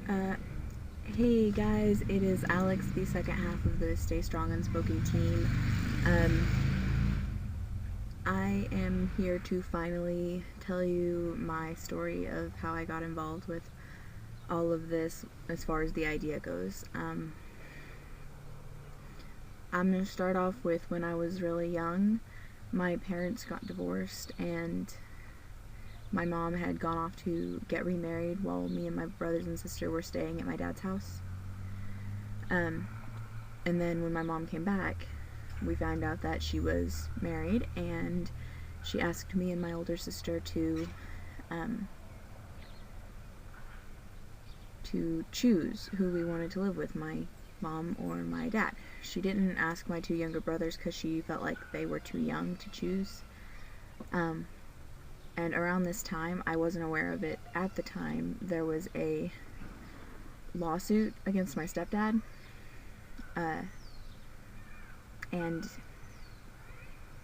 Uh, hey guys, it is Alex, the second half of the Stay Strong Unspoken team. I am here to finally tell you my story of how I got involved with all of this as far as the idea goes. I'm going to start off with when I was really young. My parents got divorced and my mom had gone off to get remarried while me and my brothers and sister were staying at my dad's house. And then when my mom came back, we found out that she was married, and she asked me and my older sister to choose who we wanted to live with, my mom or my dad. She didn't ask my two younger brothers because she felt like they were too young to choose. And around this time, I wasn't aware of it at the time, there was a lawsuit against my stepdad. And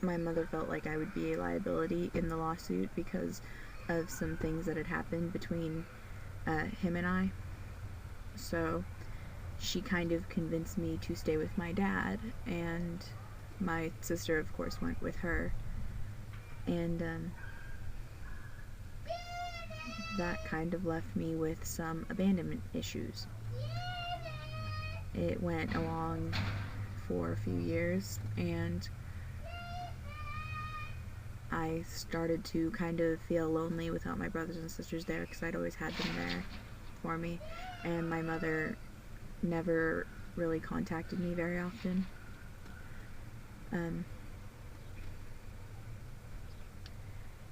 my mother felt like I would be a liability in the lawsuit because of some things that had happened between him and I. So she kind of convinced me to stay with my dad, and my sister, of course, went with her. And that kind of left me with some abandonment issues. It went along for a few years, and I started to kind of feel lonely without my brothers and sisters there because I'd always had them there for me, and my mother never really contacted me very often.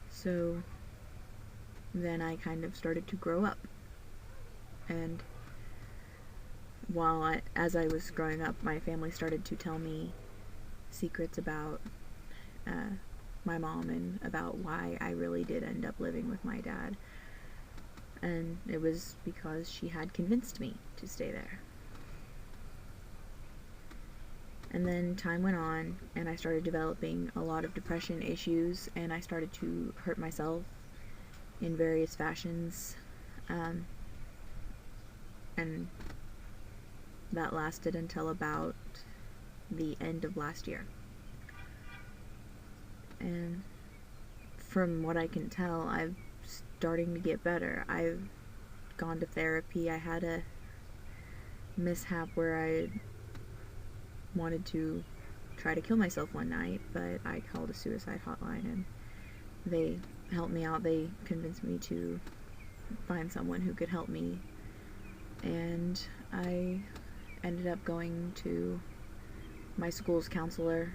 So then I kind of started to grow up, and as I was growing up, my family started to tell me secrets about my mom and about why I really did end up living with my dad. And it was because she had convinced me to stay there. And then time went on, and I started developing a lot of depression issues, and I started to hurt myself in various fashions. And that lasted until about the end of last year. And from what I can tell, I'm starting to get better. I've gone to therapy. I had a mishap where I wanted to try to kill myself one night, but I called a suicide hotline and they helped me out. They convinced me to find someone who could help me, and I ended up going to my school's counselor,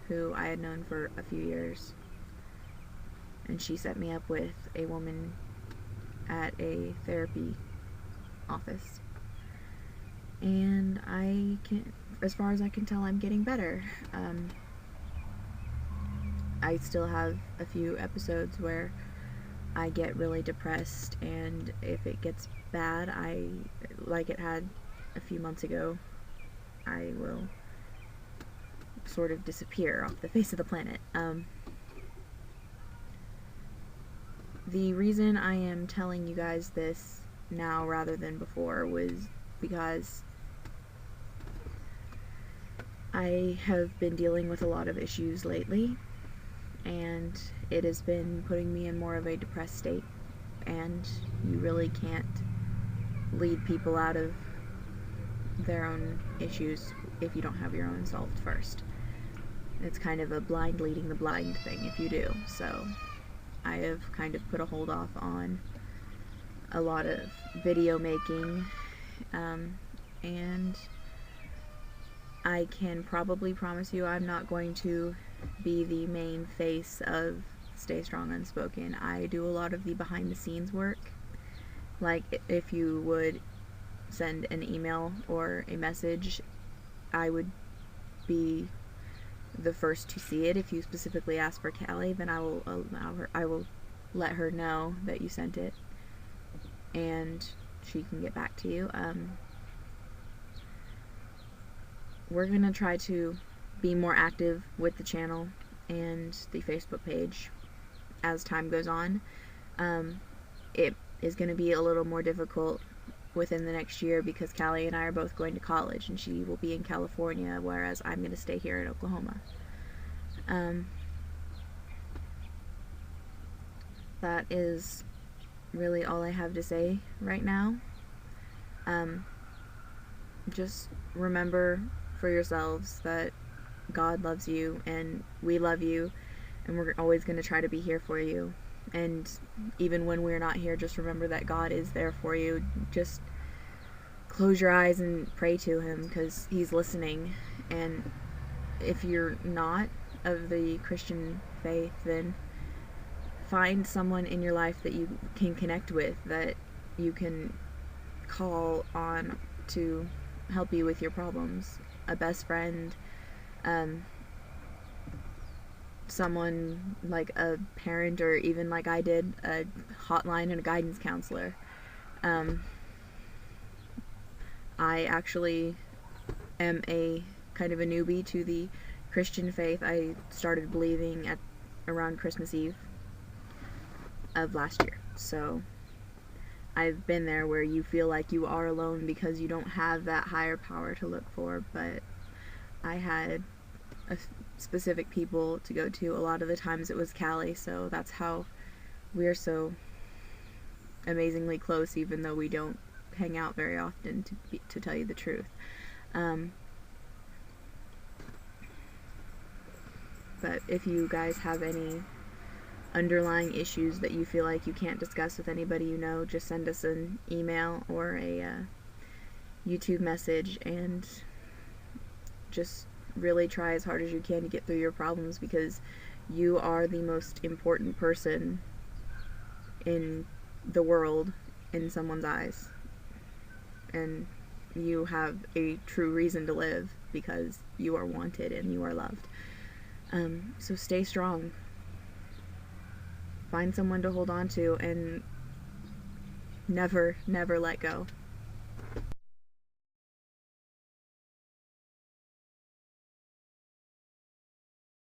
who I had known for a few years, and she set me up with a woman at a therapy office. And as far as I can tell, I'm getting better. I still have a few episodes where I get really depressed, and if it gets bad, like it had a few months ago, I will sort of disappear off the face of the planet. The reason I am telling you guys this now rather than before was because I have been dealing with a lot of issues lately, and it has been putting me in more of a depressed state, and you really can't lead people out of their own issues if you don't have your own solved first. It's kind of a blind leading the blind thing if you do. So I have kind of put a hold off on a lot of video making, and I can probably promise you I'm not going to be the main face of Stay Strong Unspoken. I do a lot of the behind the scenes work. Like, if you would send an email or a message, I would be the first to see it. If you specifically ask for Callie, then I will let her know that you sent it, and she can get back to you. We're gonna try to be more active with the channel and the Facebook page as time goes on. It is going to be a little more difficult within the next year because Callie and I are both going to college, and she will be in California, whereas I'm going to stay here in Oklahoma. That is really all I have to say right now. Just remember for yourselves that God loves you and we love you, and we're always going to try to be here for you. And even when we're not here, just remember that God is there for you. Just close your eyes and pray to him, because he's listening. And if you're not of the Christian faith, then find someone in your life that you can connect with, that you can call on to help you with your problems. A best friend, someone like a parent, or even like I did, a hotline and a guidance counselor. I actually am a kind of a newbie to the Christian faith. I started believing at around Christmas Eve of last year. So I've been there where you feel like you are alone because you don't have that higher power to look for, but I had specific people to go to. A lot of the times it was Callie, so that's how we're so amazingly close, even though we don't hang out very often, to tell you the truth. But if you guys have any underlying issues that you feel like you can't discuss with anybody you know, just send us an email or a YouTube message, and just really try as hard as you can to get through your problems, because you are the most important person in the world in someone's eyes, and you have a true reason to live because you are wanted and you are loved. So stay strong. Find someone to hold on to, and never, never let go.